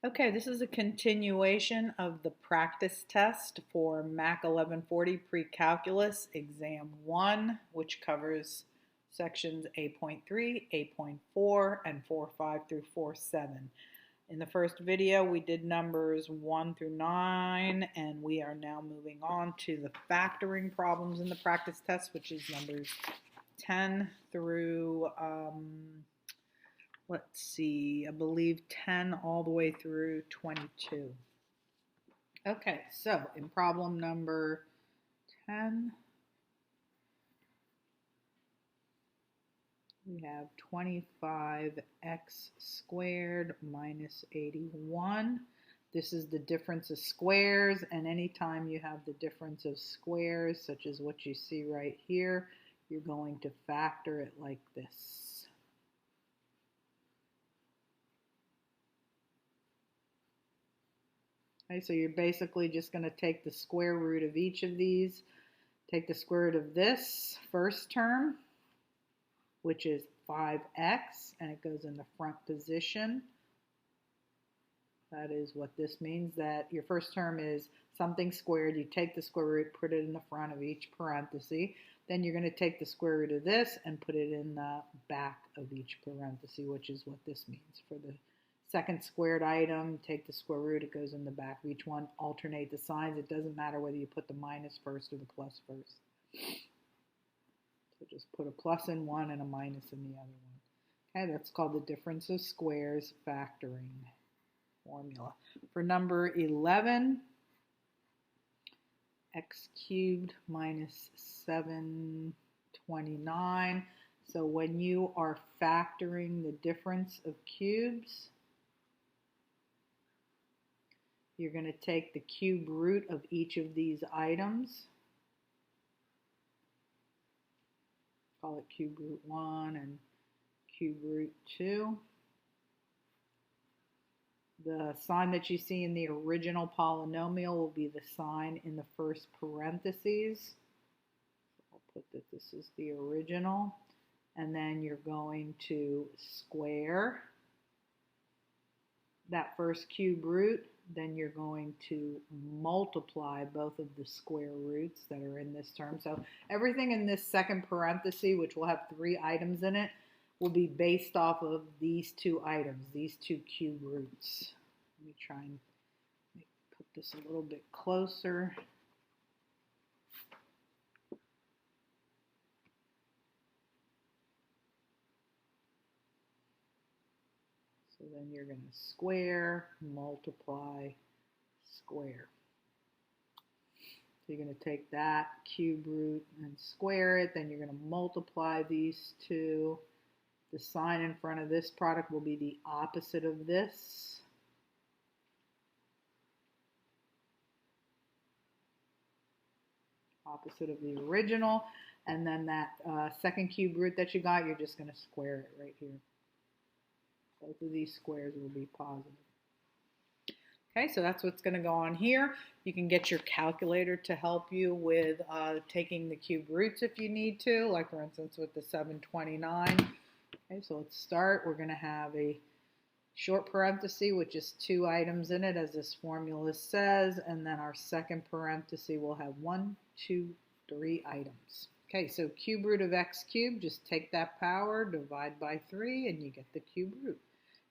Okay, this is a continuation of the practice test for MAC 1140 Pre-Calculus Exam 1, which covers sections A.3, A.4, and 4.5 through 4.7. In the first video, we did numbers 1 through 9, and we are now moving on to the factoring problems in the practice test, which is numbers 10 through let's see, I believe 10 all the way through 22. Okay, so in problem number 10, we have 25x squared minus 81. This is the difference of squares, and anytime you have the difference of squares, such as what you see right here, you're going to factor it like this. Okay, so you're basically just going to take the square root of each of these, take the square root of this first term, which is 5x, and it goes in the front position. That is what this means, that your first term is something squared. You take the square root, put it in the front of each parenthesis. Then you're going to take the square root of this and put it in the back of each parenthesis, which is what this means. For the second squared item, take the square root, it goes in the back of each one. Alternate the signs. It doesn't matter whether you put the minus first or the plus first. So just put a plus in one and a minus in the other one. Okay, that's called the difference of squares factoring formula. For number 11, x cubed minus 729. So when you are factoring the difference of cubes, you're going to take the cube root of each of these items. Call it cube root 1 and cube root 2. The sign that you see in the original polynomial will be the sign in the first parentheses. I'll put that this is the original. And then you're going to square that first cube root. Then you're going to multiply both of the square roots that are in this term. So everything in this second parenthesis, which will have 3 items in it, will be based off of these 2 items, these 2 cube roots. Let me try and put this a little bit closer. So then you're going to square, multiply, square. So you're going to take that cube root and square it. Then you're going to multiply these 2. The sign in front of this product will be the opposite of this. Opposite of the original. And then that second cube root that you got, you're just going to square it right here. Both of these squares will be positive. Okay, so that's what's going to go on here. You can get your calculator to help you with taking the cube roots if you need to, like for instance with the 729. Okay, so let's start. We're going to have a short parenthesis with just 2 items in it, as this formula says, and then our second parenthesis will have 1, 2, 3 items. Okay, so cube root of x cubed, just take that power, divide by 3, and you get the cube root.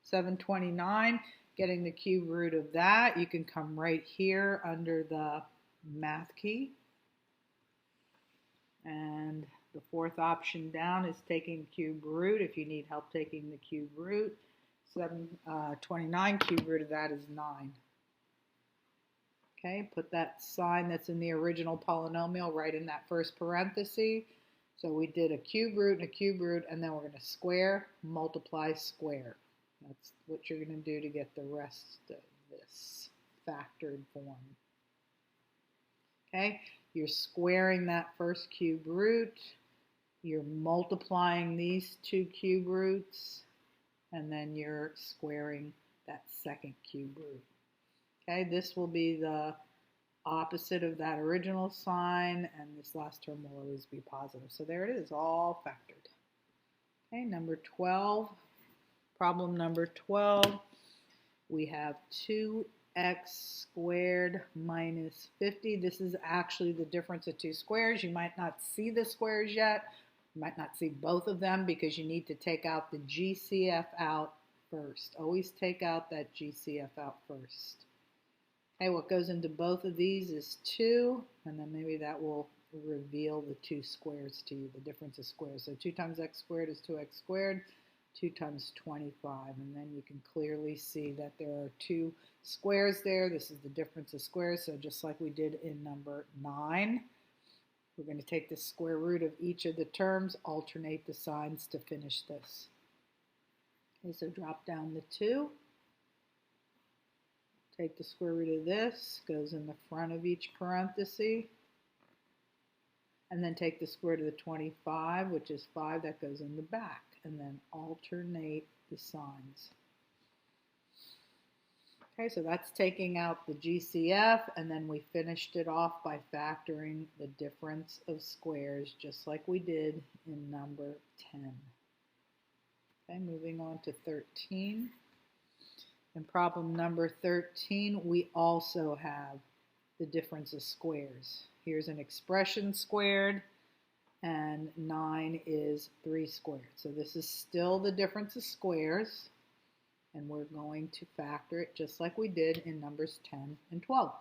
729, getting the cube root of that, you can come right here under the math key. And the fourth option down is taking cube root if you need help taking the cube root. 729, cube root of that is 9. Okay, put that sign that's in the original polynomial right in that first parenthesis. So we did a cube root and a cube root, and then we're going to square, multiply, square. That's what you're going to do to get the rest of this factored form. Okay, you're squaring that first cube root, you're multiplying these 2 cube roots, and then you're squaring that second cube root. Okay, this will be the opposite of that original sign, and this last term will always be positive. So there it is, all factored. Okay, number 12. Problem number 12 we have 2x squared minus 50. This is actually the difference of two squares. You might not see the squares yet. You might not see both of them because you need to take out the GCF out first. Always take out that GCF out first. Okay, what goes into both of these is 2, and then maybe that will reveal the two squares to you, the difference of squares. So 2 times x squared is 2x squared, 2 times 25, and then you can clearly see that there are two squares there. This is the difference of squares, so just like we did in number 9, we're going to take the square root of each of the terms, alternate the signs to finish this. Okay, so drop down the 2. Take the square root of this, goes in the front of each parenthesis. And then take the square root of the 25, which is 5, that goes in the back. And then alternate the signs. Okay, so that's taking out the GCF, and then we finished it off by factoring the difference of squares, just like we did in number 10. Okay, moving on to 13. In problem number 13, we also have the difference of squares. Here's an expression squared, and 9 is 3 squared. So this is still the difference of squares, and we're going to factor it just like we did in numbers 10 and 12.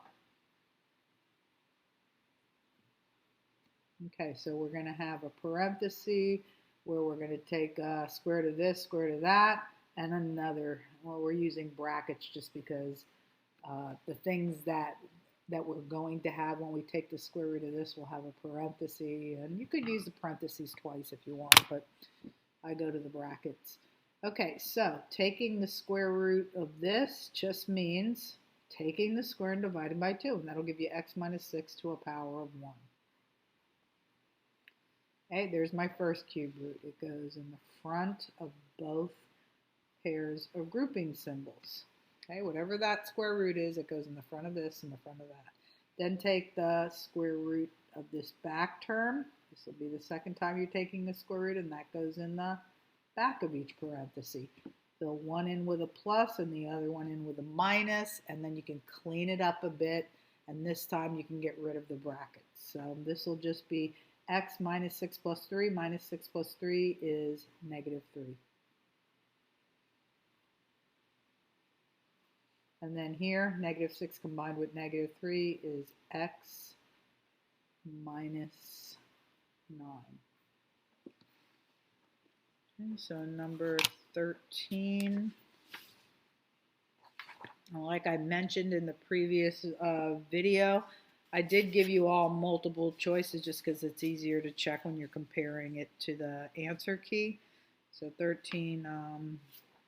Okay, so we're going to have a parenthesis where we're going to take square root of this, square root of that, and another. Well, we're using brackets just because the things that we're going to have when we take the square root of this will have a parenthesis, and you could use the parentheses twice if you want, but I go to the brackets. Okay, so taking the square root of this just means taking the square and dividing by 2, and that'll give you x minus 6 to a power of 1. Okay, there's my first cube root. It goes in the front of both pairs of grouping symbols. Okay, whatever that square root is, it goes in the front of this and the front of that. Then take the square root of this back term. This will be the second time you're taking the square root, and that goes in the back of each parenthesis. Fill one in with a plus and the other one in with a minus, and then you can clean it up a bit, and this time you can get rid of the brackets. So this will just be x minus 6 plus 3 minus 6 plus 3 is negative 3. And then here, negative 6 combined with negative 3 is x minus 9. Okay, so number 13, like I mentioned in the previous video, I did give you all multiple choices just because it's easier to check when you're comparing it to the answer key. So 13,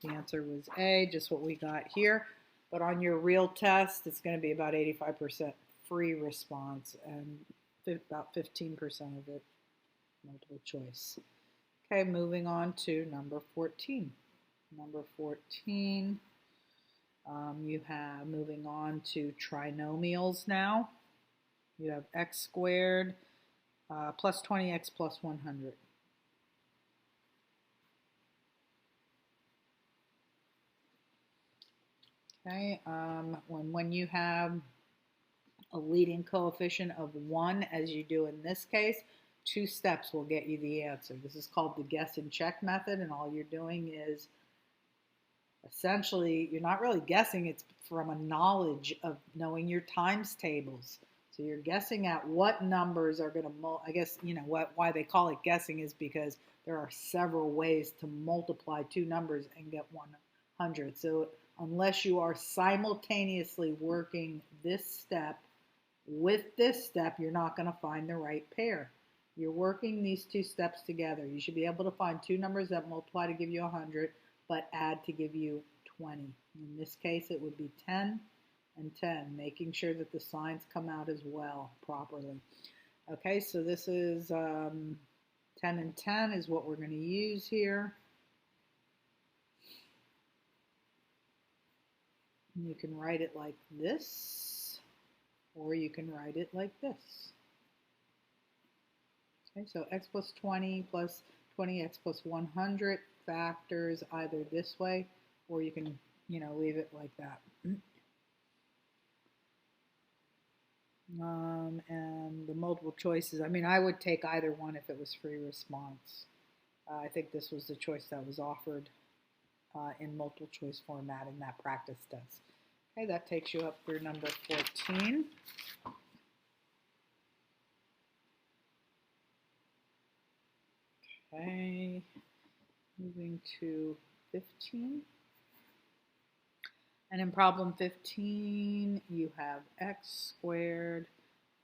the answer was A, just what we got here. But on your real test, it's going to be about 85% free response and about 15% of it multiple choice. Okay, moving on to number 14. Number 14, you have, moving on to trinomials now. You have x squared plus 20x plus 100. Okay, when you have a leading coefficient of 1, as you do in this case, 2 steps will get you the answer. This is called the guess and check method, and all you're doing is essentially, you're not really guessing, it's from a knowledge of knowing your times tables. So you're guessing at what numbers are going to, I guess, you know, why they call it guessing is because there are several ways to multiply 2 numbers and get 100. So unless you are simultaneously working this step with this step, you're not going to find the right pair. You're working these 2 steps together. You should be able to find 2 numbers that multiply to give you 100, but add to give you 20. In this case, it would be 10 and 10, making sure that the signs come out as well properly. Okay, so this is 10 and 10 is what we're going to use here. You can write it like this, or you can write it like this. Okay, so x plus 20 plus 20x plus 100 factors either this way, or you can leave it like that. And the multiple choices, I mean, I would take either one if it was free response. I think this was the choice that was offered in multiple choice format in that practice test. Okay, that takes you up through number 14. Okay, moving to 15. And in problem 15, you have x squared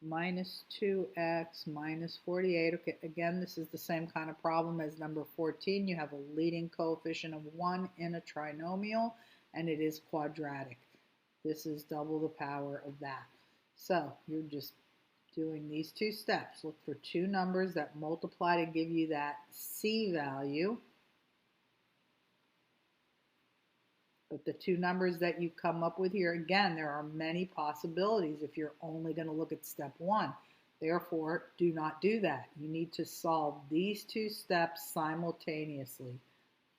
minus 2x minus 48. Okay, again, this is the same kind of problem as number 14. You have a leading coefficient of 1 in a trinomial, and it is quadratic. This is double the power of that. So you're just doing these two steps. Look for two numbers that multiply to give you that C value. But the two numbers that you come up with here, again, there are many possibilities if you're only going to look at step one. Therefore, do not do that. You need to solve these two steps simultaneously.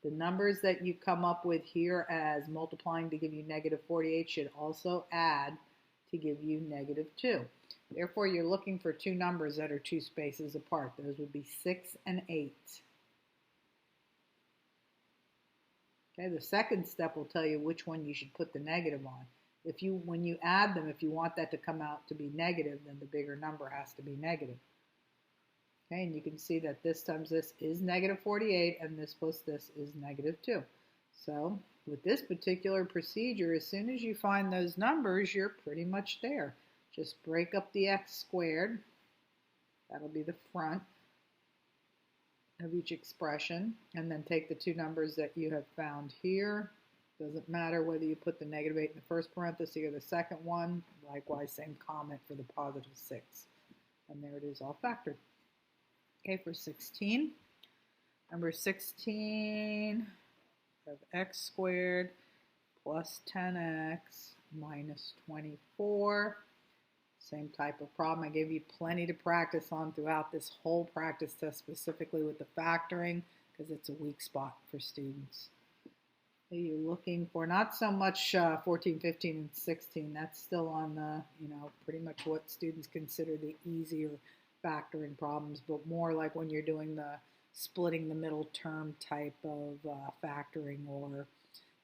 The numbers that you come up with here as multiplying to give you negative 48 should also add to give you negative 2. Therefore, you're looking for two numbers that are two spaces apart. Those would be 6 and 8. Okay, the second step will tell you which one you should put the negative on. When you add them, if you want that to come out to be negative, then the bigger number has to be negative. Okay, and you can see that this times this is negative 48, and this plus this is negative 2. So with this particular procedure, as soon as you find those numbers, you're pretty much there. Just break up the x squared. That'll be the front of each expression, and then take the two numbers that you have found here. Doesn't matter whether you put the negative 8 in the first parenthesis or the second one. Likewise, same comment for the positive 6. And there it is, all factored. Okay, for 16, number 16, we have x squared plus 10x minus 24. Same type of problem. I gave you plenty to practice on throughout this whole practice test, specifically with the factoring, because it's a weak spot for students. So you're looking for not so much 14, 15, and 16. That's still on the, pretty much what students consider the easier factoring problems, but more like when you're doing the splitting the middle term type of factoring, or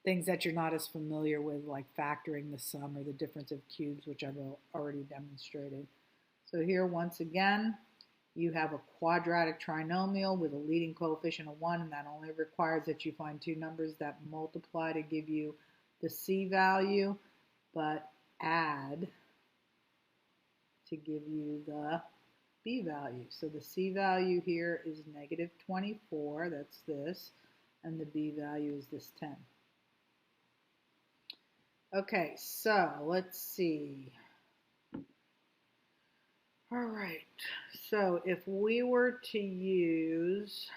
things that you're not as familiar with, like factoring the sum or the difference of cubes, which I've already demonstrated. So here, once again, you have a quadratic trinomial with a leading coefficient of 1, and that only requires that you find two numbers that multiply to give you the C value, but add to give you the B value. So the C value here is negative 24, that's this, and the B value is this 10. Okay, so let's see. All right, so if we were to use,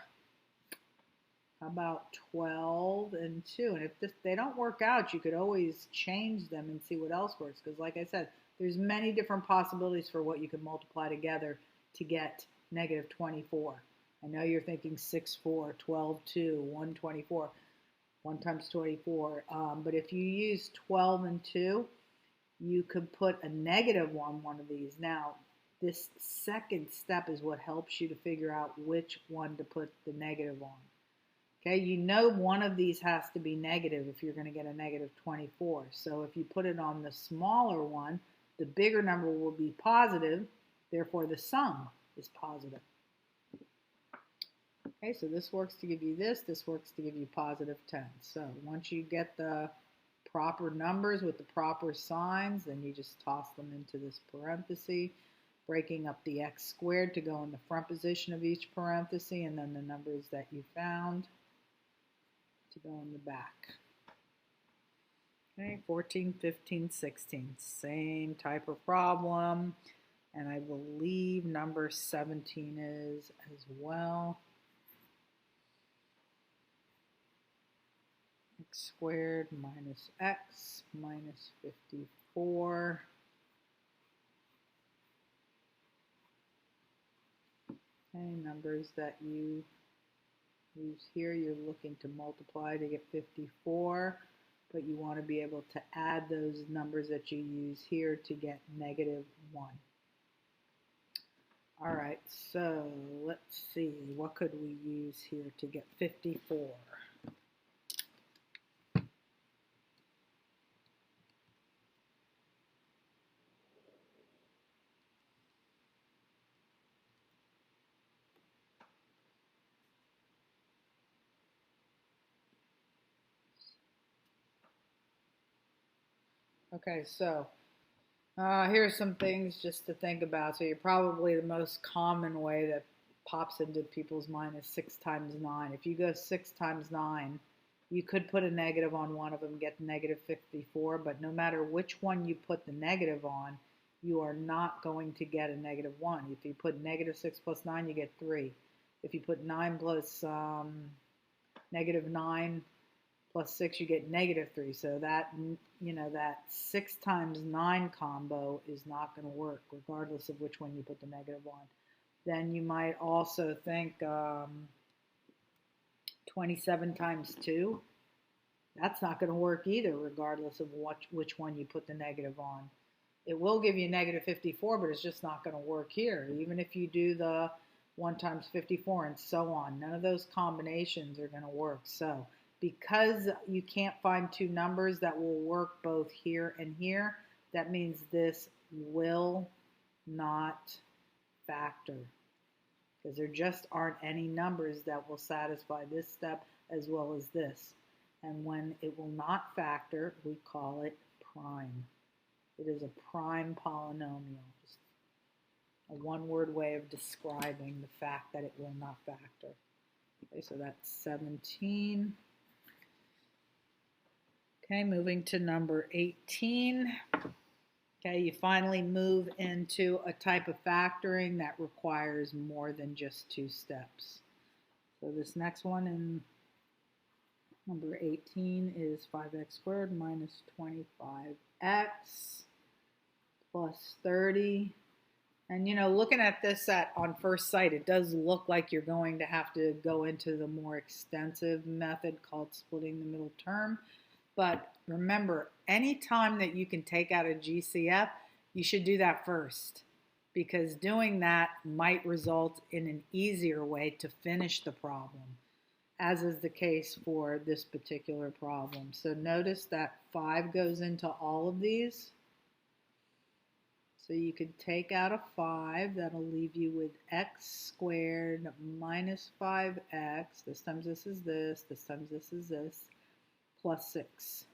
how about 12 and 2? And if they don't work out, you could always change them and see what else works. Because like I said, there's many different possibilities for what you could multiply together to get negative 24. I know you're thinking 6, 4, 12, 2, 124. 1 times 24, but if you use 12 and 2, you could put a negative on one of these. Now, this second step is what helps you to figure out which one to put the negative on. Okay, you know one of these has to be negative if you're going to get a negative 24. So if you put it on the smaller one, the bigger number will be positive, therefore the sum is positive. Okay, so this works to give you this works to give you positive 10. So once you get the proper numbers with the proper signs, then you just toss them into this parenthesis, breaking up the x squared to go in the front position of each parenthesis, and then the numbers that you found to go in the back. Okay, 14, 15, 16, same type of problem, and I believe number 17 is as well. X squared minus x minus 54. Okay, numbers that you use here, you're looking to multiply to get 54. but you want to be able to add those numbers that you use here to get -1. All right, so let's see, what could we use here to get 54? Okay, so here's some things just to think about. So you're probably the most common way that pops into people's mind is 6 times 9. If you go 6 times 9, you could put a negative on one of them, get -54, but no matter which one you put the negative on, you are not going to get a -1. If you put -6 plus 9, you get 3. If you put 9 plus -9 plus 6, you get -3. So that, that 6 times 9 combo is not going to work, regardless of which one you put the negative on. Then you might also think 27 times 2. That's not going to work either, regardless of which one you put the negative on. It will give you -54, but it's just not going to work here, even if you do the 1 times 54 and so on. None of those combinations are going to work. So because you can't find two numbers that will work both here and here, that means this will not factor, because there just aren't any numbers that will satisfy this step as well as this. And when it will not factor, we call it prime. It is a prime polynomial. Just a one-word way of describing the fact that it will not factor. Okay, so that's 17. Okay, moving to number 18. Okay, you finally move into a type of factoring that requires more than just 2 steps. So this next one in number 18 is 5x squared minus 25x plus 30. And looking at this on first sight, it does look like you're going to have to go into the more extensive method called splitting the middle term. But remember, any time that you can take out a GCF, you should do that first, because doing that might result in an easier way to finish the problem, as is the case for this particular problem. So notice that 5 goes into all of these. So you could take out a 5, that'll leave you with x squared minus 5x, this times this is this times this is this, plus 6.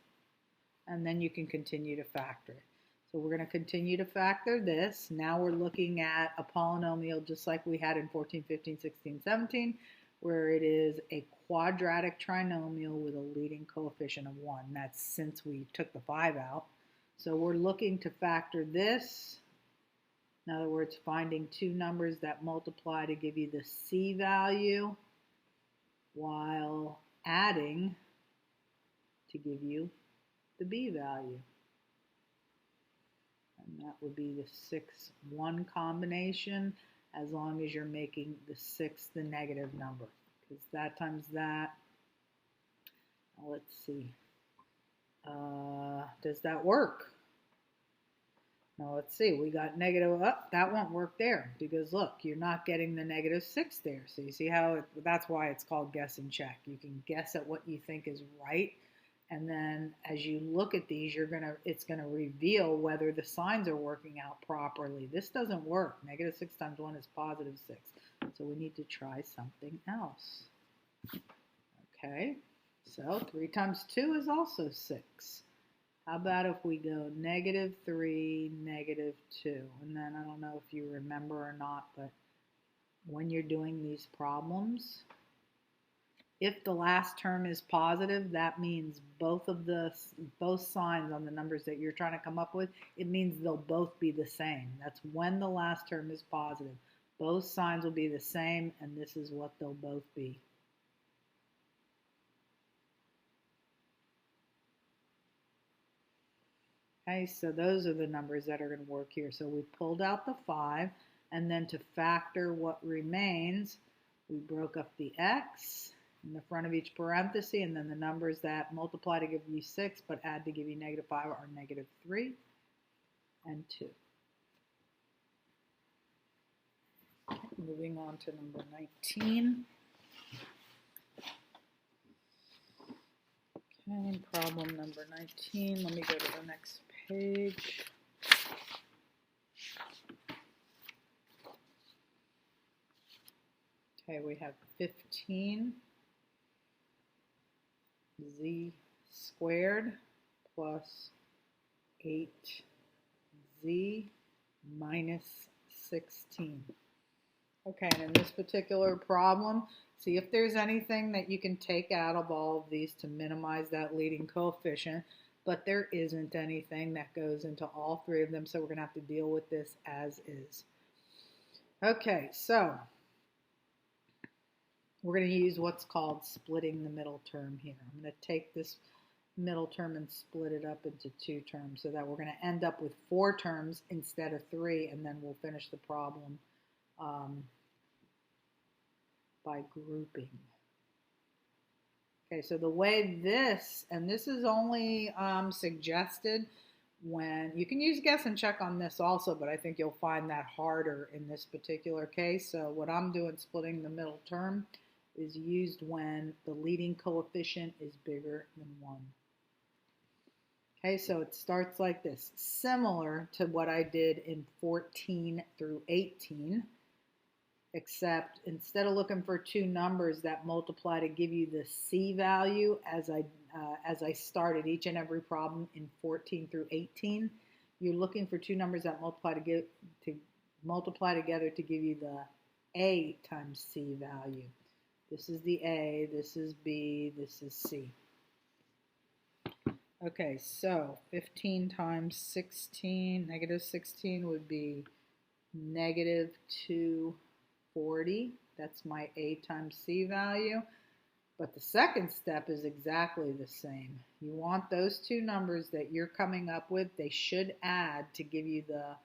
And then you can continue to factor it. So we're going to continue to factor this. Now we're looking at a polynomial just like we had in 14, 15, 16, 17, where it is a quadratic trinomial with a leading coefficient of 1. That's since we took the 5 out. So we're looking to factor this. In other words, finding two numbers that multiply to give you the C value while adding to give you the B value. And that would be the 6, 1 combination, as long as you're making the 6 the negative number. Because that times that, let's see, does that work? Now let's see, we got negative, that won't work there, because look, you're not getting the -6 there. So you see how, that's why it's called guess and check. You can guess at what you think is right, and then as you look at these, it's gonna reveal whether the signs are working out properly. This doesn't work. -6 times 1 is +6. So we need to try something else. Okay, so 3 times 2 is also 6. How about if we go -3, -2? And then I don't know if you remember or not, but when you're doing these problems, if the last term is positive, that means both signs on the numbers that you're trying to come up with, it means they'll both be the same. That's when the last term is positive. Both signs will be the same, and this is what they'll both be. Okay, so those are the numbers that are going to work here. So we pulled out the 5, and then to factor what remains, we broke up the x, in the front of each parenthesis, and then the numbers that multiply to give you 6 but add to give you -5 are -3 and 2. Okay, moving on to number 19. Okay, problem number 19. Let me go to the next page. Okay, we have 15 z squared plus 8z minus 16. Okay, and in this particular problem, see if there's anything that you can take out of all of these to minimize that leading coefficient, but there isn't anything that goes into all three of them, so we're going to have to deal with this as is. Okay, so we're going to use what's called splitting the middle term here. I'm going to take this middle term and split it up into 2 terms so that we're going to end up with 4 terms instead of 3, and then we'll finish the problem by grouping. Okay, so the way this, and this is only suggested when, you can use guess and check on this also, but I think you'll find that harder in this particular case. So what I'm doing, splitting the middle term, is used when the leading coefficient is bigger than 1. Okay, so it starts like this, similar to what I did in 14 through 18, except instead of looking for 2 numbers that multiply to give you the C value as I started each and every problem in 14 through 18, you're looking for 2 numbers that multiply together to give you the A times C value. This is the A, this is B, this is C. Okay, so 15 times 16, -16 would be -240. That's my A times C value. But the second step is exactly the same. You want those 2 numbers that you're coming up with, they should add to give you the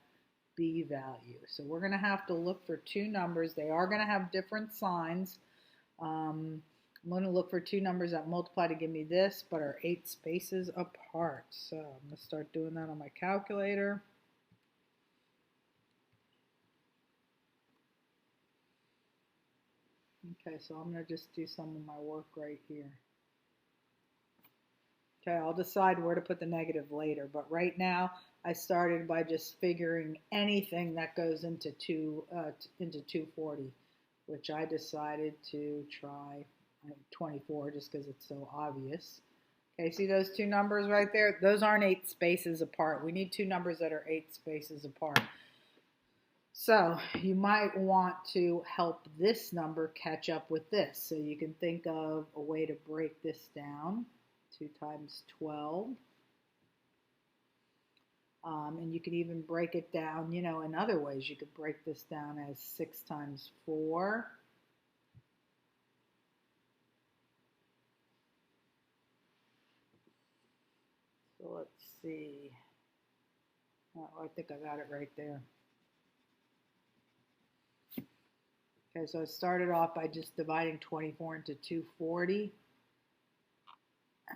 B value. So we're going to have to look for 2 numbers. They are going to have different signs. I'm going to look for 2 numbers that multiply to give me this, but are 8 spaces apart. So I'm going to start doing that on my calculator. Okay, so I'm going to just do some of my work right here. Okay, I'll decide where to put the negative later, but right now I started by just figuring anything that goes into 240, which I decided to try 24 just because it's so obvious. Okay, see those 2 numbers right there? Those aren't 8 spaces apart. We need 2 numbers that are 8 spaces apart. So you might want to help this number catch up with this. So you can think of a way to break this down. 2 times 12. And you could even break it down, you know, in other ways. You could break this down as 6 times 4. So let's see. Oh, I think I got it right there. Okay, so I started off by just dividing 24 into 240.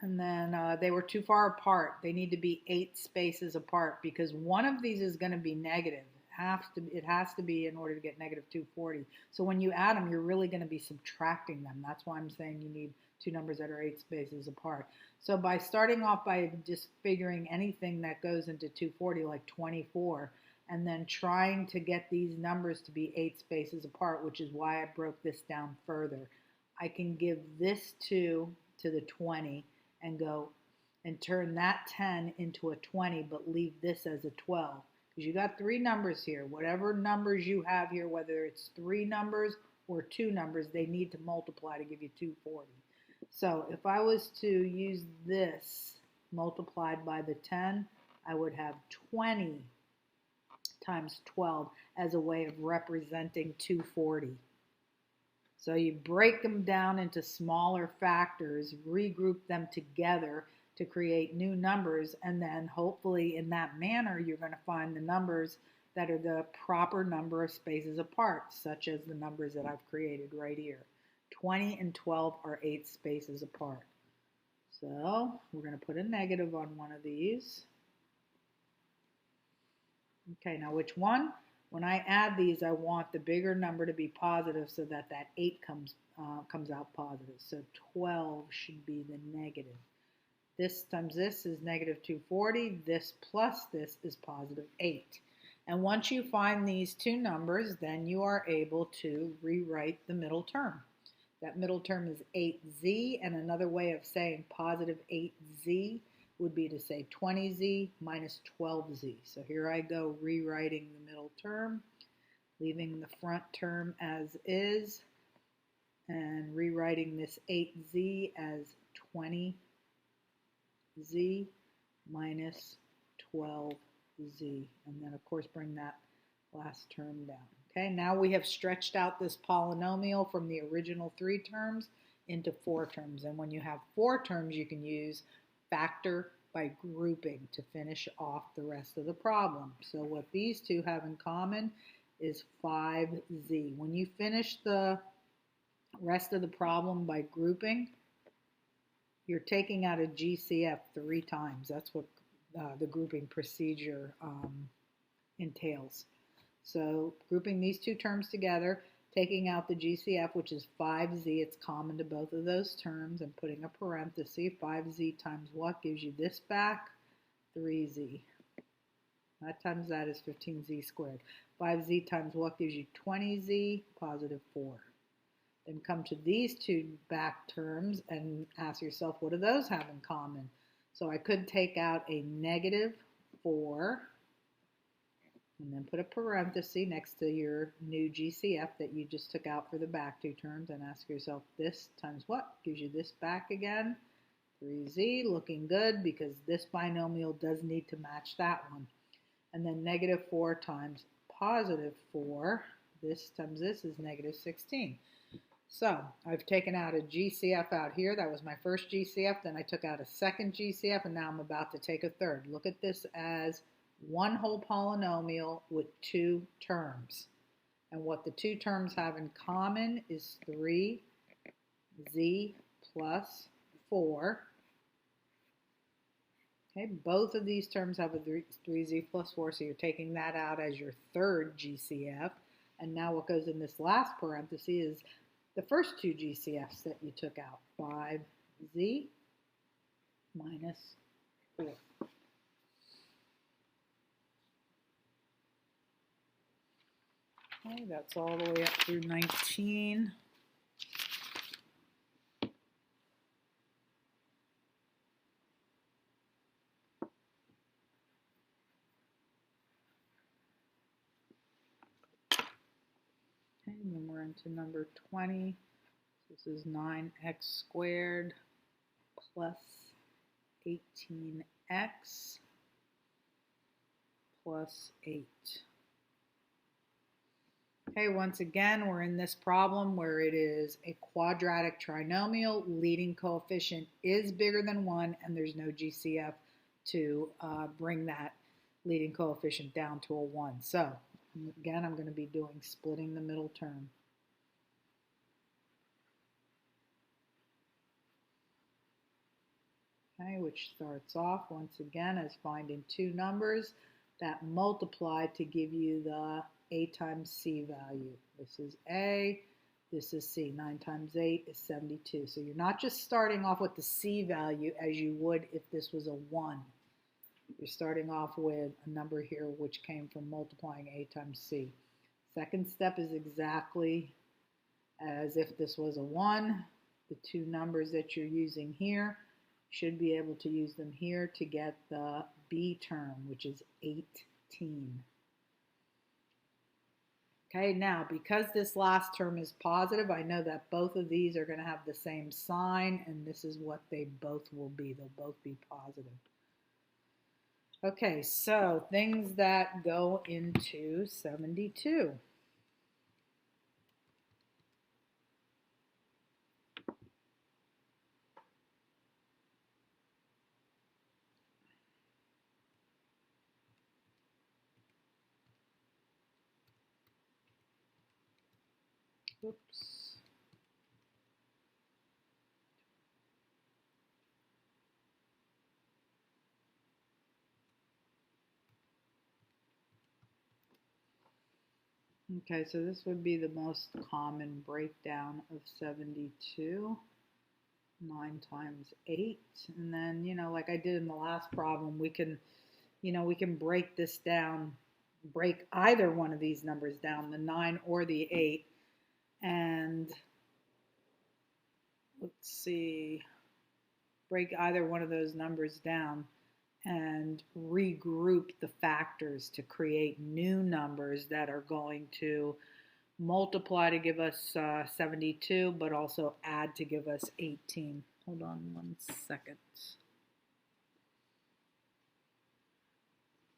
And then they were too far apart. They need to be 8 spaces apart because one of these is going to be negative. It has to be in order to get -240. So when you add them, you're really going to be subtracting them. That's why I'm saying you need 2 numbers that are 8 spaces apart. So by starting off by just figuring anything that goes into 240, like 24, and then trying to get these numbers to be 8 spaces apart, which is why I broke this down further, I can give this 2 to the 20 and go and turn that 10 into a 20, but leave this as a 12. Because you got 3 numbers here. Whatever numbers you have here, whether it's 3 numbers or 2 numbers, they need to multiply to give you 240. So if I was to use this multiplied by the 10, I would have 20 times 12 as a way of representing 240. So you break them down into smaller factors, regroup them together to create new numbers, and then hopefully in that manner you're going to find the numbers that are the proper number of spaces apart, such as the numbers that I've created right here. 20 and 12 are 8 spaces apart. So we're going to put a negative on one of these. Okay, now which one? When I add these, I want the bigger number to be positive so that that 8 comes out positive. So 12 should be the negative. This times this is negative 240. This plus this is positive 8. And once you find these two numbers, then you are able to rewrite the middle term. That middle term is 8z, and another way of saying positive 8z would be to say 20z minus 12z. So here I go rewriting the middle term, leaving the front term as is, and rewriting this 8z as 20z minus 12z. And then, of course, bring that last term down. Okay, now we have stretched out this polynomial from the original 3 terms into 4 terms. And when you have 4 terms, you can use factor by grouping to finish off the rest of the problem. So what these two have in common is 5z. When you finish the rest of the problem by grouping, you're taking out a GCF 3 times. That's what the grouping procedure entails. So grouping these two terms together, taking out the GCF, which is 5z, it's common to both of those terms, and putting a parenthesis, 5z times what gives you this back? 3z. That times that is 15z squared. 5z times what gives you 20z? Positive 4. Then come to these two back terms and ask yourself, what do those have in common? So I could take out a negative 4 and then put a parenthesis next to your new GCF that you just took out for the back two terms and ask yourself, this times what gives you this back again? 3z, looking good because this binomial does need to match that one. And then negative 4 times positive 4, this times this is negative 16. So I've taken out a GCF out here. That was my first GCF. Then I took out a second GCF, and now I'm about to take a third. Look at this as one whole polynomial with 2 terms. And what the 2 terms have in common is 3z plus 4. Okay, both of these terms have a 3z plus 4, so you're taking that out as your third GCF. And now what goes in this last parenthesis is the first 2 GCFs that you took out, 5z minus 4. Okay, that's all the way up through 19. Okay, and then we're into number 20. This is 9x squared plus 18x plus 8. Okay, once again, we're in this problem where it is a quadratic trinomial. Leading coefficient is bigger than 1, and there's no GCF to bring that leading coefficient down to a 1. So, again, I'm going to be doing splitting the middle term. Okay, which starts off, once again, as finding 2 numbers that multiply to give you the A times C value. This is A, this is C. 9 times 8 is 72. So you're not just starting off with the C value as you would if this was a 1. You're starting off with a number here which came from multiplying A times C. Second step is exactly as if this was a 1. The 2 numbers that you're using here should be able to use them here to get the B term, which is 18. Okay, now because this last term is positive, I know that both of these are going to have the same sign, and this is what they both will be. They'll both be positive. Okay, so things that go into 72. Oops. Okay, so this would be the most common breakdown of 72. 9 times 8. And then, like I did in the last problem, we can break this down, break either one of these numbers down, the 9 or the 8. And let's see, break either one of those numbers down and regroup the factors to create new numbers that are going to multiply to give us 72, but also add to give us 18. Hold on 1 second.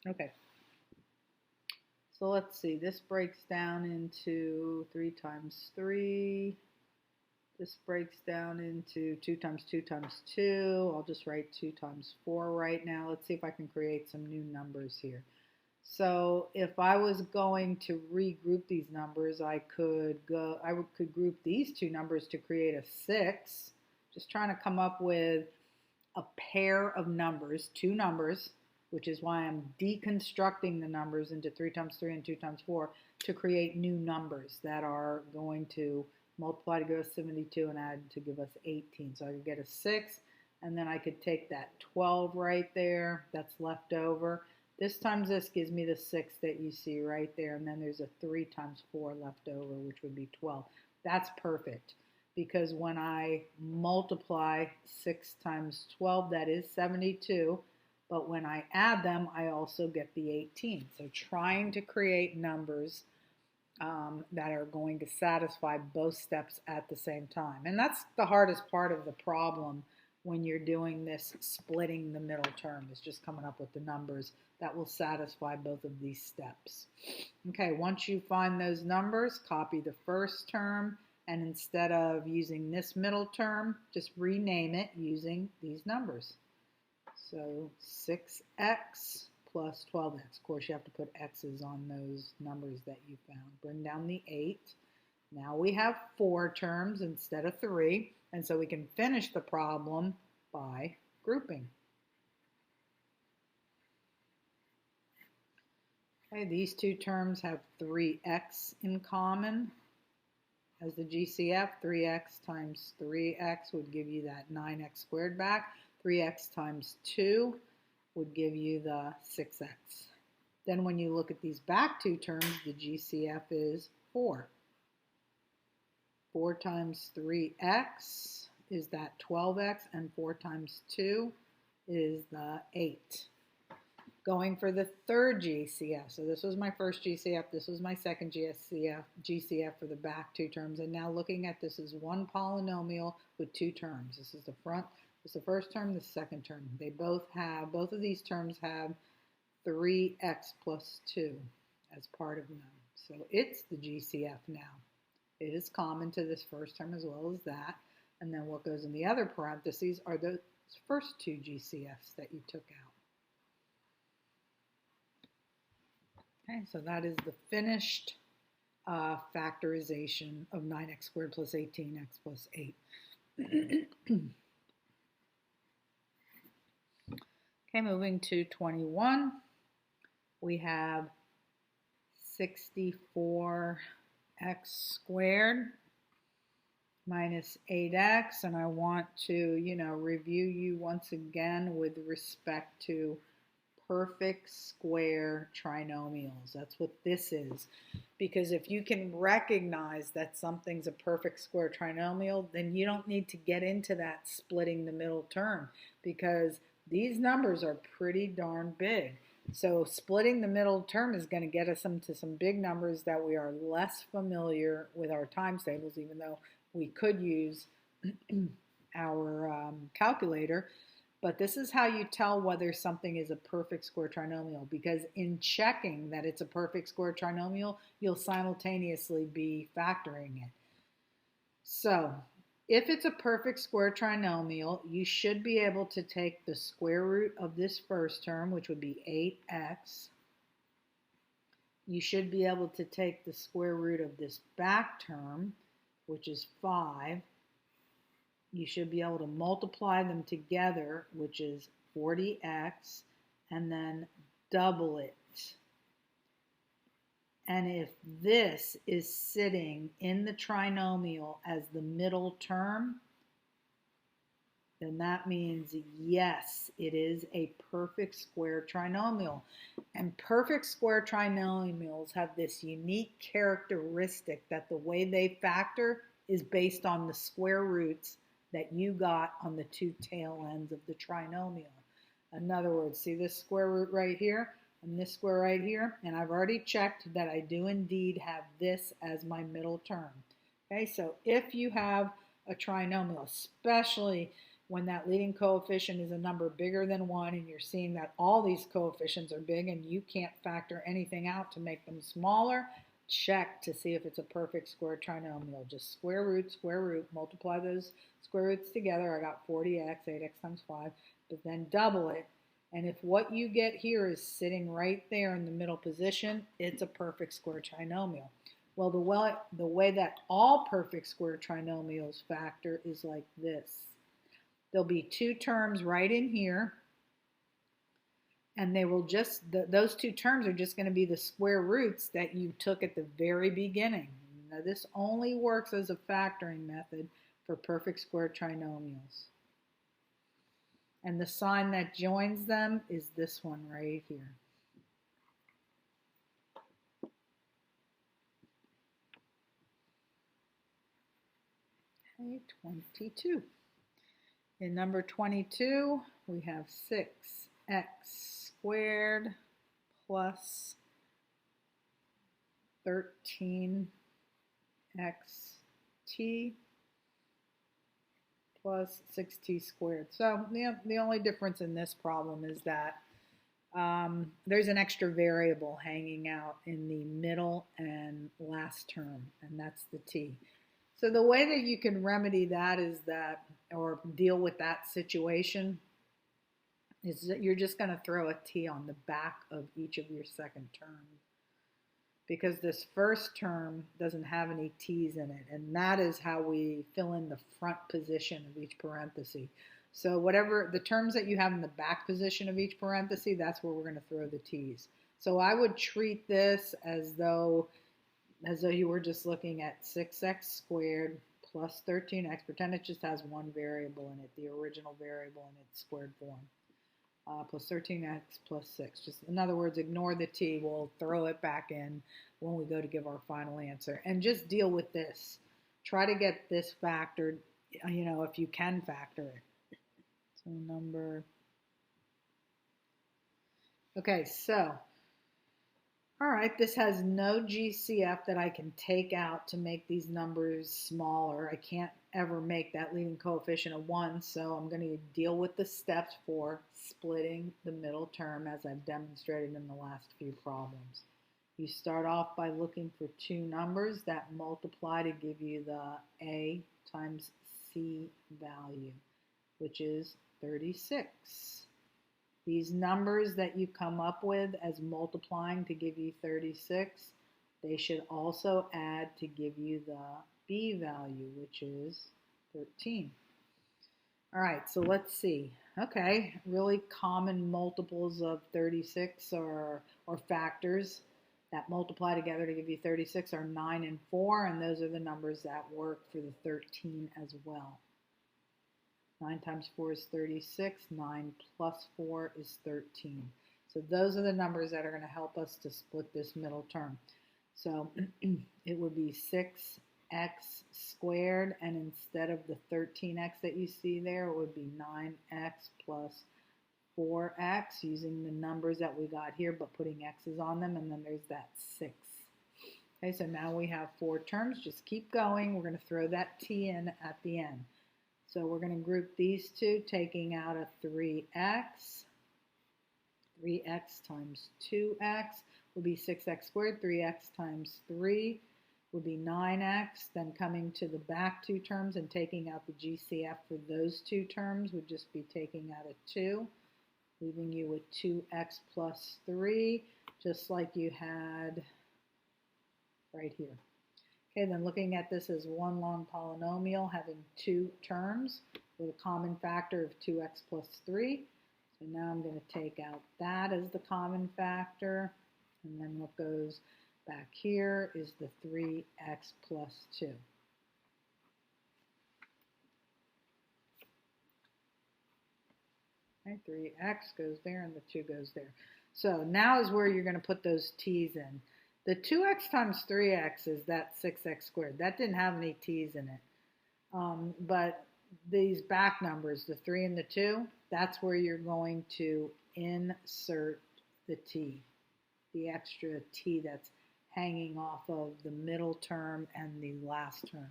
Okay. So let's see, this breaks down into 3 times 3. This breaks down into 2 times 2 times 2. I'll just write 2 times 4 right now. Let's see if I can create some new numbers here. So if I was going to regroup these numbers, I could group these two numbers to create a 6. Just trying to come up with a pair of numbers, two numbers, which is why I'm deconstructing the numbers into 3 times 3 and 2 times 4 to create new numbers that are going to multiply to give us 72 and add to give us 18. So I could get a 6, and then I could take that 12 right there that's left over. This times this gives me the 6 that you see right there, and then there's a 3 times 4 left over, which would be 12. That's perfect, because when I multiply 6 times 12, that is 72, but when I add them, I also get the 18. So trying to create numbers that are going to satisfy both steps at the same time. And that's the hardest part of the problem when you're doing this splitting the middle term, is just coming up with the numbers that will satisfy both of these steps. Okay, once you find those numbers, copy the first term, and instead of using this middle term, just rename it using these numbers. So 6x plus 12x. Of course, you have to put x's on those numbers that you found. Bring down the 8. Now we have 4 terms instead of 3, and so we can finish the problem by grouping. Okay, these two terms have 3x in common. As the GCF, 3x times 3x would give you that 9x squared back. 3x times 2 would give you the 6x. Then when you look at these back two terms, the GCF is 4. 4 times 3x is that 12x, and 4 times 2 is the 8. Going for the third GCF. So this was my first GCF, this was my second GCF for the back two terms, and now looking at this as one polynomial with two terms. This is the front, this is the first term, the second term. They both of these terms have 3x plus 2 as part of them. So it's the GCF now. It is common to this first term as well as that. And then what goes in the other parentheses are the first two GCFs that you took out. Okay, so that is the finished factorization of 9x squared plus 18x plus 8. Okay, moving to 21. We have 64x squared minus 8x, and I want to, review you once again with respect to perfect square trinomials. That's what this is. Because if you can recognize that something's a perfect square trinomial, then you don't need to get into that splitting the middle term, because these numbers are pretty darn big. So splitting the middle term is going to get us into some big numbers that we are less familiar with our times tables, even though we could use our calculator. But this is how you tell whether something is a perfect square trinomial, because in checking that it's a perfect square trinomial, you'll simultaneously be factoring it. So if it's a perfect square trinomial, you should be able to take the square root of this first term, which would be 8x. You should be able to take the square root of this back term, which is 5. You should be able to multiply them together, which is 40x, and then double it. And if this is sitting in the trinomial as the middle term, then that means yes, it is a perfect square trinomial. And perfect square trinomials have this unique characteristic that the way they factor is based on the square roots that you got on the two tail ends of the trinomial. In other words, see this square root right here and this square right here? And I've already checked that I do indeed have this as my middle term. Okay, so if you have a trinomial, especially when that leading coefficient is a number bigger than 1 and you're seeing that all these coefficients are big and you can't factor anything out to make them smaller, check to see if it's a perfect square trinomial. Just square root, multiply those square roots together. I got 40x, 8x times 5, but then double it. And if what you get here is sitting right there in the middle position, it's a perfect square trinomial. Well, the way that all perfect square trinomials factor is like this. There'll be two terms right in here, and they will just, those two terms are just going to be the square roots that you took at the very beginning. Now, this only works as a factoring method for perfect square trinomials. And the sign that joins them is this one right here. Okay, 22. In number 22, we have 6x squared plus 13xt plus 6t squared. So the only difference in this problem is that there's an extra variable hanging out in the middle and last term, and that's the t. So the way that you can remedy that is that, or deal with that situation, is that you're just going to throw a t on the back of each of your second terms, because this first term doesn't have any t's in it, and that is how we fill in the front position of each parenthesis. So whatever the terms that you have in the back position of each parenthesis, that's where we're going to throw the t's. So I would treat this as though you were just looking at 6x squared plus 13x. Pretend it just has one variable in it, the original variable in its squared form. Plus 13x plus 6. Just in other words, ignore the t. We'll throw it back in when we go to give our final answer. And just deal with this. Try to get this factored, if you can factor it. So okay, so all right, this has no GCF that I can take out to make these numbers smaller. I can't ever make that leading coefficient a 1, so I'm going to deal with the steps for splitting the middle term as I've demonstrated in the last few problems. You start off by looking for two numbers that multiply to give you the A times C value, which is 36. These numbers that you come up with as multiplying to give you 36, they should also add to give you the B value, which is 13. All right, so let's see. Okay, really common multiples of 36 or factors that multiply together to give you 36 are 9 and 4, and those are the numbers that work for the 13 as well. 9 times 4 is 36. 9 plus 4 is 13. So those are the numbers that are going to help us to split this middle term. So it would be 6x squared, and instead of the 13x that you see there, it would be 9x plus 4x, using the numbers that we got here, but putting x's on them, and then there's that 6. Okay, so now we have 4 terms. Just keep going. We're going to throw that t in at the end. So we're going to group these two, taking out a 3x. 3x times 2x will be 6x squared. 3x times 3 would be 9x. Then coming to the back two terms and taking out the GCF for those two terms would just be taking out a 2, leaving you with 2x plus 3, just like you had right here. Okay, then looking at this as one long polynomial having two terms with a common factor of 2x plus 3. So now I'm going to take out that as the common factor. And then what goes Back here is the 3x plus 2. Okay, 3x goes there and the 2 goes there. So now is where you're going to put those t's in. The 2x times 3x is that 6x squared. That didn't have any t's in it. But these back numbers, the 3 and the 2, that's where you're going to insert the t, the extra t that's hanging off of the middle term and the last term.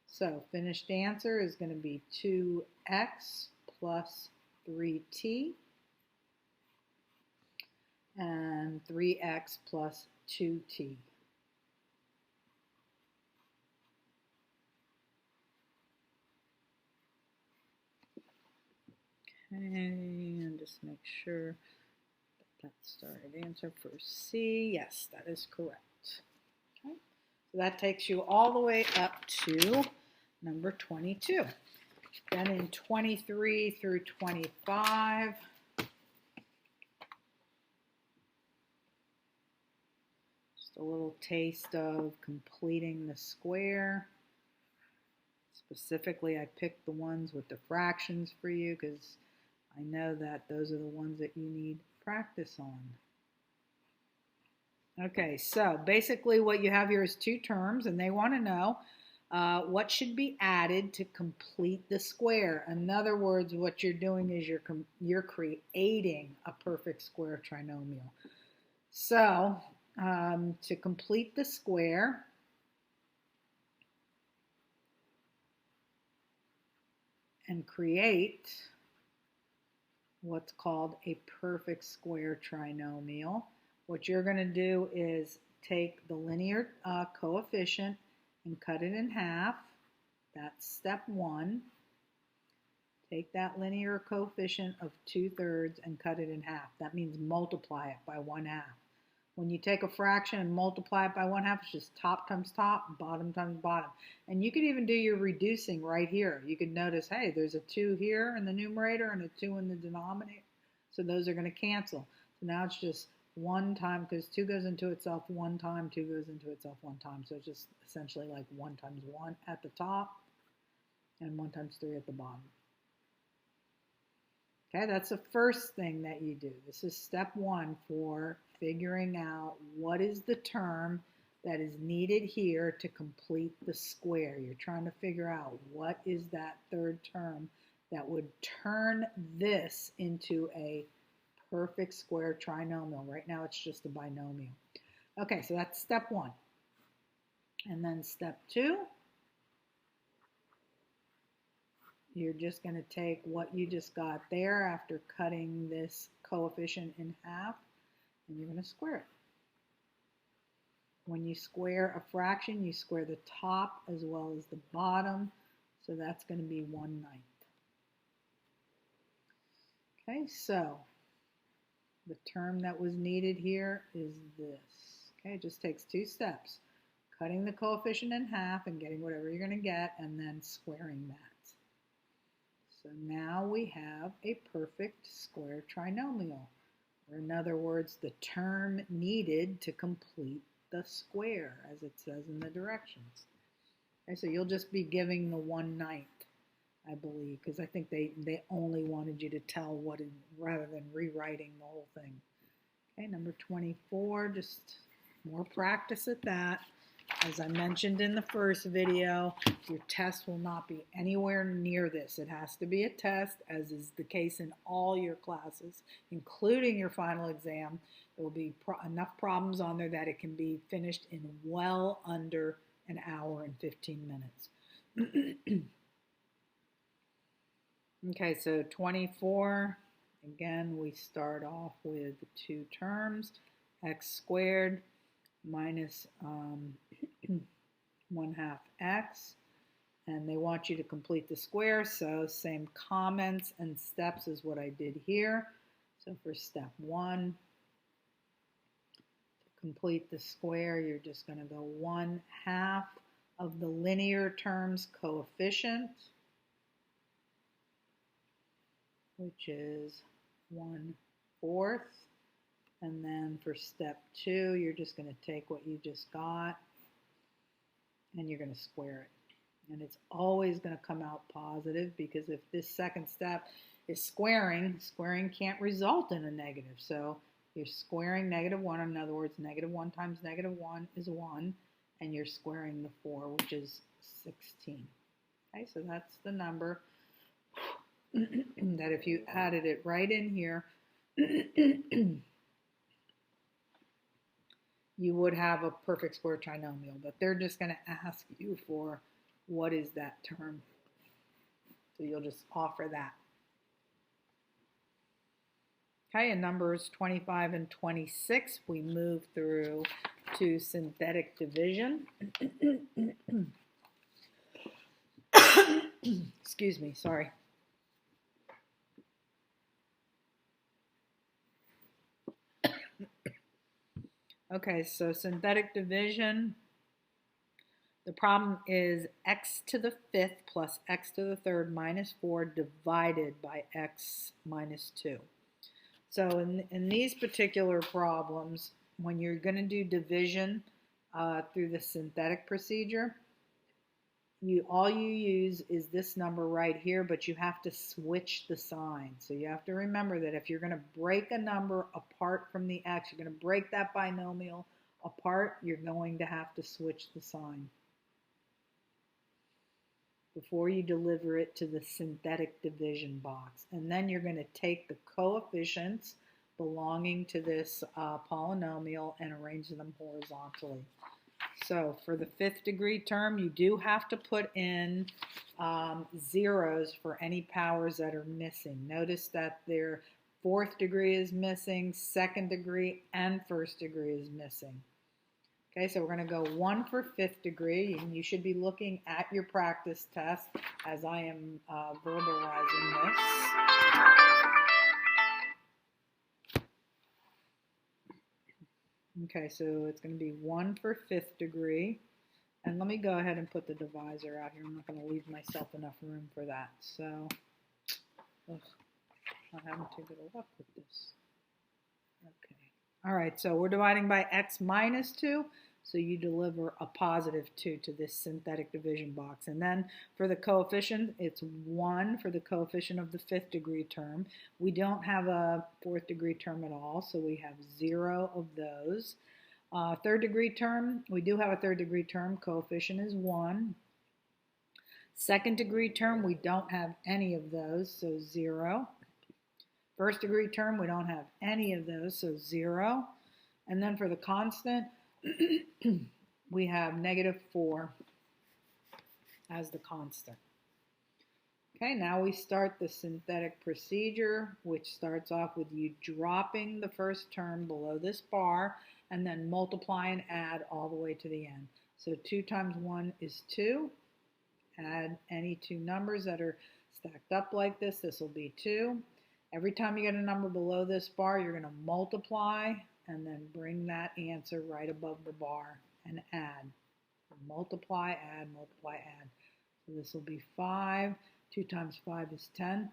So finished answer is going to be 2x plus 3t and 3x plus 2t. Okay, and just make sure that's the right answer for C. Yes, that is correct. Okay, so that takes you all the way up to number 22. Then in 23 through 25, just a little taste of completing the square. Specifically, I picked the ones with the fractions for you because I know that those are the ones that you need practice on. Okay, so basically what you have here is two terms, and they want to know what should be added to complete the square. In other words, what you're doing is you're creating a perfect square trinomial. So to complete the square, and create what's called a perfect square trinomial, what you're going to do is take the linear coefficient and cut it in half. That's step one. Take that linear coefficient of 2/3 and cut it in half. That means multiply it by 1/2. When you take a fraction and multiply it by 1/2, it's just top times top, bottom times bottom. And you could even do your reducing right here. You could notice, hey, there's a 2 here in the numerator and a 2 in the denominator. So those are going to cancel. So now it's just 1 time, because 2 goes into itself 1 time, 2 goes into itself 1 time. So it's just essentially like 1 times 1 at the top and 1 times 3 at the bottom. Okay, that's the first thing that you do. This is step one for figuring out what is the term that is needed here to complete the square. You're trying to figure out what is that third term that would turn this into a perfect square trinomial. Right now it's just a binomial. Okay, so that's step one. And then step two, you're just going to take what you just got there after cutting this coefficient in half, and you're going to square it. When you square a fraction, you square the top as well as the bottom, so that's going to be 1/9. Okay, so the term that was needed here is this. Okay, it just takes 2 steps. Cutting the coefficient in half and getting whatever you're going to get, and then squaring that. So now we have a perfect square trinomial, or in other words, the term needed to complete the square, as it says in the directions. Okay, so you'll just be giving the 1/9, I believe, because I think they only wanted you to tell what, rather than rewriting the whole thing. Okay, number 24, just more practice at that. As I mentioned in the first video, your test will not be anywhere near this. It has to be a test, as is the case in all your classes, including your final exam. There will be enough problems on there that it can be finished in well under an hour and 15 minutes. Okay, so 24, again, we start off with 2 terms, x squared minus 1/2 x, and they want you to complete the square, so same comments and steps as what I did here. So for step 1, to complete the square, you're just going to go 1/2 of the linear term's coefficient, which is 1/4, And then for step 2, you're just going to take what you just got and you're going to square it. And it's always going to come out positive, because if this second step is squaring, squaring can't result in a negative. So you're squaring -1. In other words, -1 times -1 is 1. And you're squaring the 4, which is 16. Okay, so that's the number that if you added it right in here, you would have a perfect square trinomial, but they're just going to ask you for what is that term. So you'll just offer that. Okay, in numbers 25 and 26, we move through to synthetic division. Excuse me, sorry. Okay, so synthetic division, the problem is x to the 5th plus x to the 3rd minus 4 divided by x minus 2. So in these particular problems, when you're going to do division through the synthetic procedure, all you use is this number right here, but you have to switch the sign. So you have to remember that if you're going to break a number apart from the x, you're going to break that binomial apart, you're going to have to switch the sign before you deliver it to the synthetic division box. And then you're going to take the coefficients belonging to this polynomial and arrange them horizontally. So for the 5th degree term, you do have to put in zeros for any powers that are missing. Notice that their 4th degree is missing, 2nd degree, and 1st degree is missing. Okay, so we're going to go 1 for 5th degree, and you should be looking at your practice test as I am verbalizing this. Okay, so it's going to be 1 for 5th degree. And let me go ahead and put the divisor out here. I'm not going to leave myself enough room for that. So, not having too good a luck with this. Okay. All right, so we're dividing by x minus 2. So you deliver a positive 2 to this synthetic division box. And then for the coefficient, it's 1 for the coefficient of the 5th degree term. We don't have a 4th degree term at all, so we have 0 of those. 3rd degree term, we do have a 3rd degree term. Coefficient is 1. 2nd degree term, we don't have any of those, so 0. 1st degree term, we don't have any of those, so 0. And then for the constant, we have -4 as the constant. Okay, now we start the synthetic procedure, which starts off with you dropping the first term below this bar and then multiply and add all the way to the end. So 2 times 1 is 2. Add any two numbers that are stacked up like this. This will be 2. Every time you get a number below this bar, you're going to multiply and then bring that answer right above the bar and add. Multiply, add, multiply, add. So this will be 5. 2 times 5 is 10.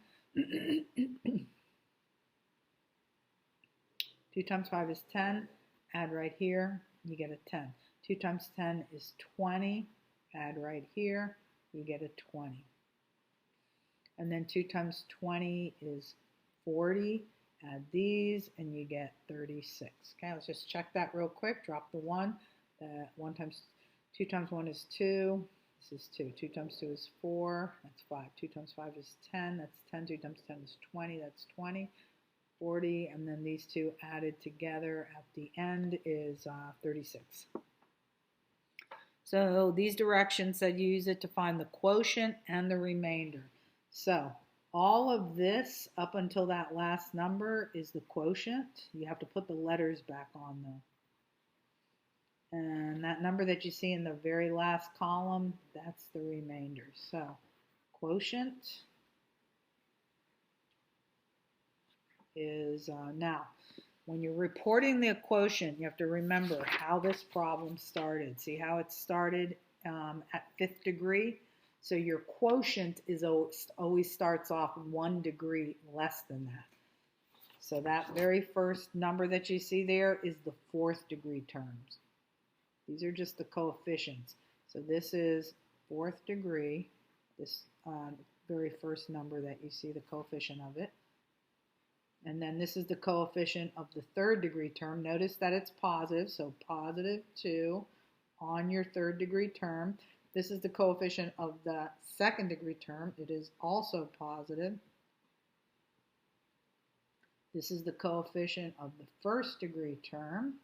2 times 5 is 10. Add right here, you get a 10. 2 times 10 is 20. Add right here, you get a 20. And then 2 times 20 is 40. Add these, and you get 36. Okay, let's just check that real quick. Drop the 1. 2 times 1 is 2. This is 2. 2 times 2 is 4. That's 5. 2 times 5 is 10. That's 10. 2 times 10 is 20. That's 20. 40. And then these two added together at the end is 36. So these directions said you use it to find the quotient and the remainder. So all of this up until that last number is the quotient. You have to put the letters back on though. And that number that you see in the very last column, that's the remainder. So quotient is now, when you're reporting the quotient, you have to remember how this problem started. See how it started at 5th degree? So your quotient is always starts off 1 degree less than that. So that very first number that you see there is the fourth degree terms. These are just the coefficients. So this is fourth degree, this very first number that you see, the coefficient of it. And then this is the coefficient of the third degree term. Notice that it's positive, so positive 2 on your third degree term. This is the coefficient of the second degree term. It is also positive. This is the coefficient of the first degree term.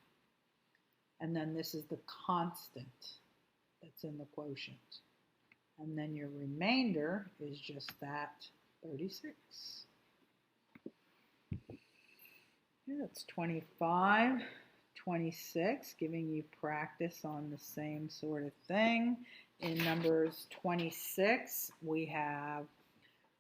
And then this is the constant that's in the quotient. And then your remainder is just that 36. Okay, that's 25, 26, giving you practice on the same sort of thing. In numbers 26, we have,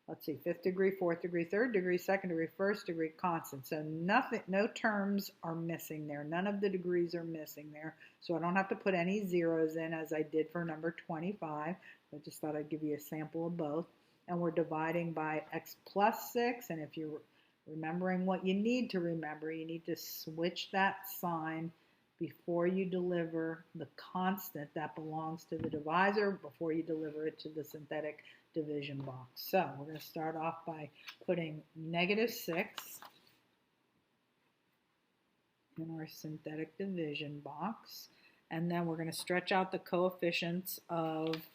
let's see, fifth degree, fourth degree, third degree, second degree, first degree, constant. So nothing, no terms are missing there. None of the degrees are missing there. So I don't have to put any zeros in as I did for number 25. I just thought I'd give you a sample of both. And we're dividing by x plus 6. And if you're remembering what you need to remember, you need to switch that sign before you deliver the constant that belongs to the divisor, before you deliver it to the synthetic division box. So we're going to start off by putting -6 in our synthetic division box, and then we're going to stretch out the coefficients of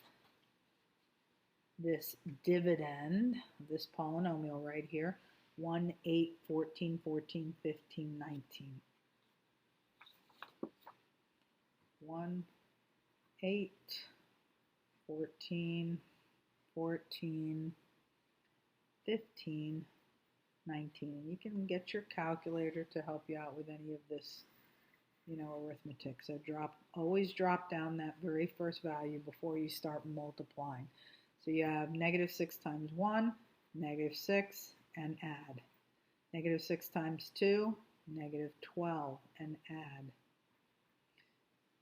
this dividend, this polynomial right here, 1, 8, 14, 14, 15, 19. 1, 8, 14, 14, 15, 19. You can get your calculator to help you out with any of this, arithmetic. So always drop down that very first value before you start multiplying. So you have -6 times 1, -6, and add. -6 times 2, -12, and add.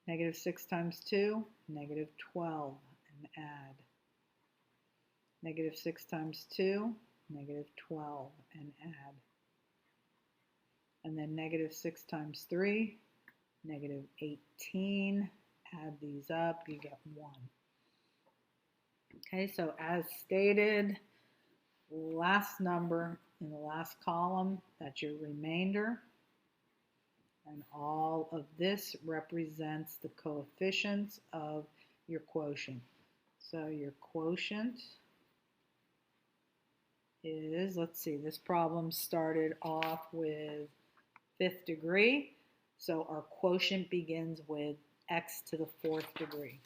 -6 times 2, -12, and add. -6 times 2, -12, and add. And then -6 times 3, -18. Add these up, you get 1. Okay, so as stated, last number in the last column, that's your remainder. And all of this represents the coefficients of your quotient. So your quotient is, let's see, this problem started off with fifth degree. So our quotient begins with x to the fourth degree.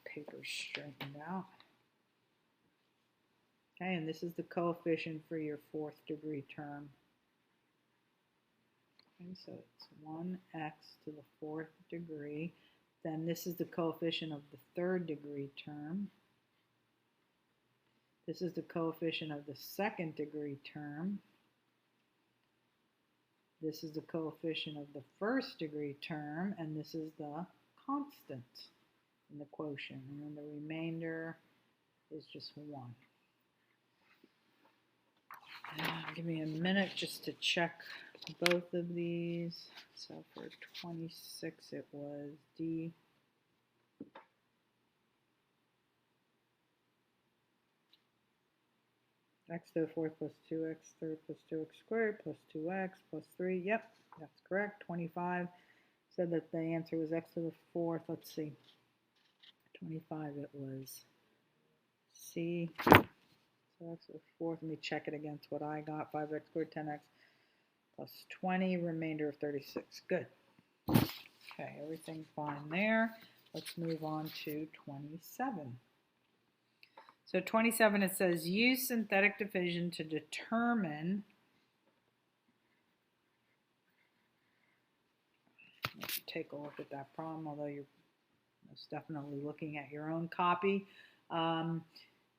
Paper straightened out. Okay, and this is the coefficient for your fourth degree term. Okay, so it's 1x to the fourth degree. Then this is the coefficient of the third degree term. This is the coefficient of the second degree term. This is the coefficient of the first degree term, and this is the constant in the quotient. And then the remainder is just 1. Give me a minute just to check both of these. So for 26 it was D. X to the fourth plus 2x third plus 2x squared plus 2x plus 3. Yep, that's correct. 25 said that the answer was x to the fourth. Let's see. 25 it was C. So x to the fourth. Let me check it against what I got. 5x squared, 10x plus 20, remainder of 36. Good. Okay, everything fine there. Let's move on to 27. So 27, it says use synthetic division to determine, let's take a look at that problem, although you're most definitely looking at your own copy.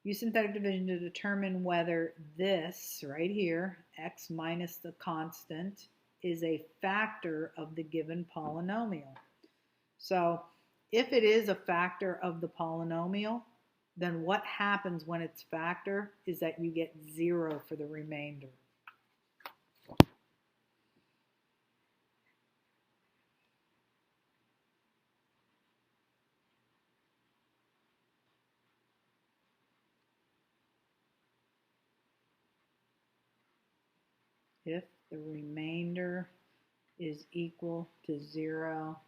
Use synthetic division to determine whether this right here, x minus the constant, is a factor of the given polynomial. So if it is a factor of the polynomial, then what happens when it's factor is that you get 0 for the remainder. If the remainder is equal to 0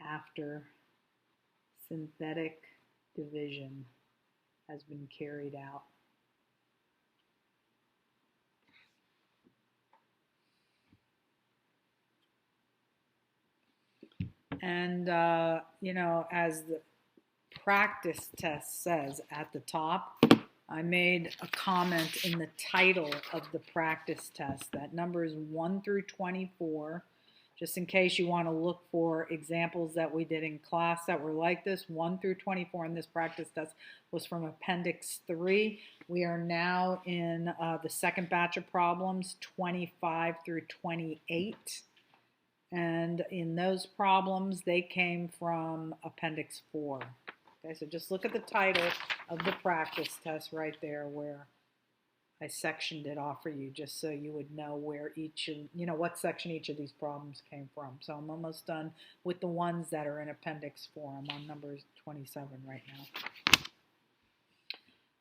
after synthetic division has been carried out. And, you know, as the practice test says at the top, I made a comment in the title of the practice test that numbers 1 through 24, just in case you want to look for examples that we did in class that were like this, 1 through 24 in this practice test was from Appendix 3. We are now in the second batch of problems, 25 through 28. And in those problems, they came from Appendix 4. Okay, so just look at the title of the practice test right there where I sectioned it off for you just so you would know where each, you know, what section each of these problems came from. So I'm almost done with the ones that are in Appendix 4. I'm on number 27 right now.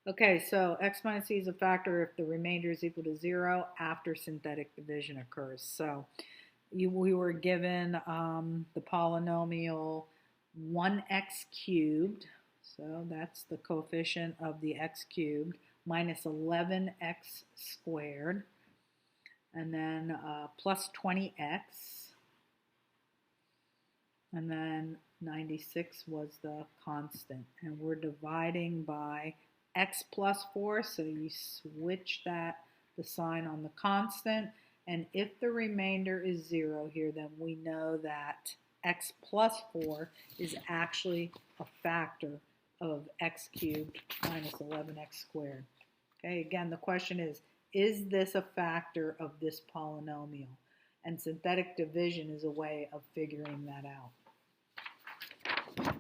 Okay, so x minus c is a factor if the remainder is equal to 0 after synthetic division occurs. So we were given the polynomial 1x cubed, so that's the coefficient of the x cubed, minus 11x squared, and then plus 20x, and then 96 was the constant. And we're dividing by x plus 4, so you switch the sign on the constant, and if the remainder is 0 here, then we know that x plus 4 is actually a factor of x cubed minus 11x squared. Okay, again, the question is this a factor of this polynomial? And synthetic division is a way of figuring that out.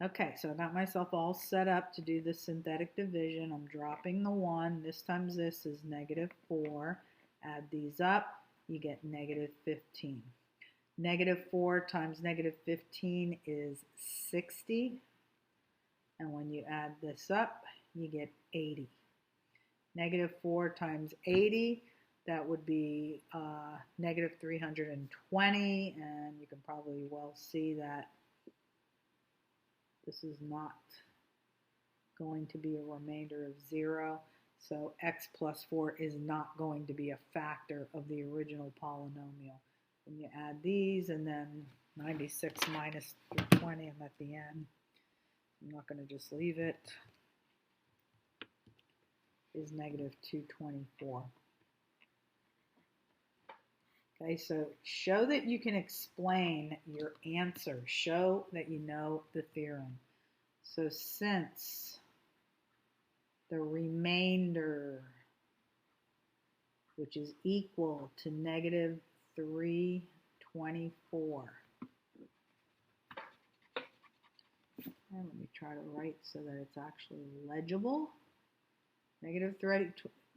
Okay, so I got myself all set up to do the synthetic division. I'm dropping the 1. This times this is negative 4. Add these up, you get negative 15. Negative 4 times negative 15 is 60. And when you add this up, you get 80. Negative 4 times 80, that would be negative 320. And you can probably well see that this is not going to be a remainder of 0. So x plus 4 is not going to be a factor of the original polynomial. When you add these, and then 96 minus 320, I'm at the end. I'm not going to just leave it. Is negative 224. Okay, so show that you can explain your answer. Show that you know the theorem. So since the remainder, which is equal to negative 324. And let me try to write so that it's actually legible. The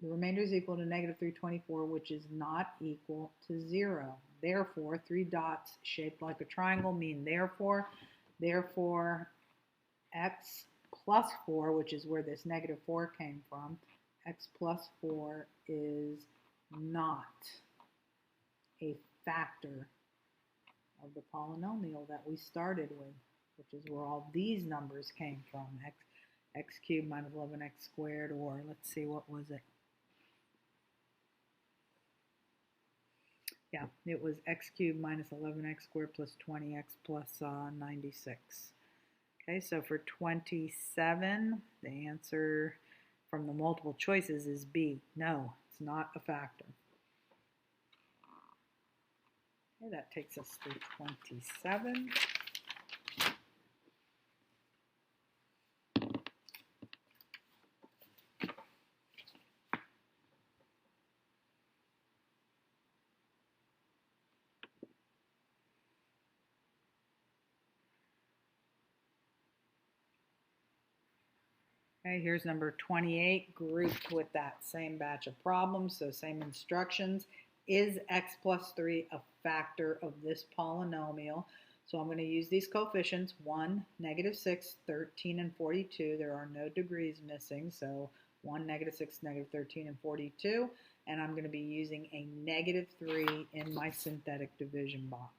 remainder is equal to negative 324, which is not equal to 0. Therefore, 3 dots shaped like a triangle mean therefore x plus 4, which is where this negative 4 came from, x plus 4 is not a factor of the polynomial that we started with, which is where all these numbers came from, x cubed minus 11x squared, or let's see, what was it? Yeah, it was x cubed minus 11x squared plus 20x plus 96. Okay, so for 27, the answer from the multiple choices is B. No, it's not a factor. Okay, that takes us through 27. Okay, here's number 28 grouped with that same batch of problems, so same instructions. Is x plus 3 a factor of this polynomial? So I'm going to use these coefficients, 1, -6, 13, and 42. There are no degrees missing, so 1, -6, -13, and 42. And I'm going to be using a -3 in my synthetic division box.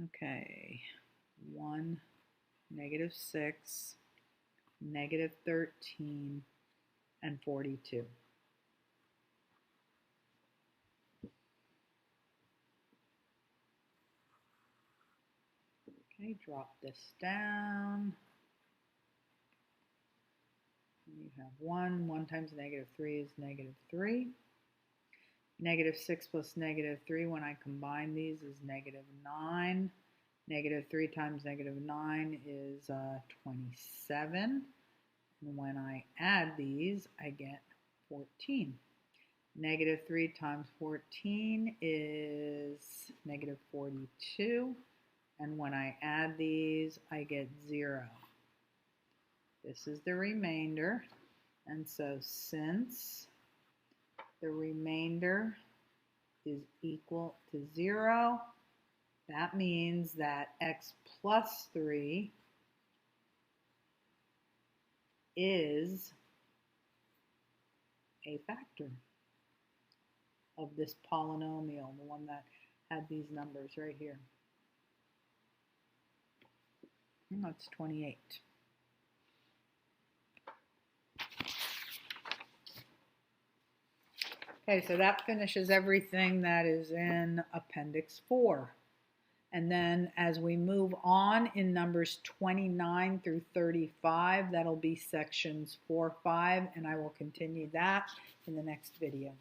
Okay, 1, -6, -13, and 42. Okay, drop this down. You have 1 times -3 is -3. -6 plus -3, when I combine these, is -9. -3 times -9 is 27. And when I add these, I get 14. -3 times 14 is -42. And when I add these, I get 0. This is the remainder. And so since the remainder is equal to 0, that means that x plus 3 is a factor of this polynomial, the one that had these numbers right here. And that's 28. Okay, so that finishes everything that is in Appendix 4. And then as we move on in numbers 29 through 35, that'll be sections 4, 5, and I will continue that in the next video.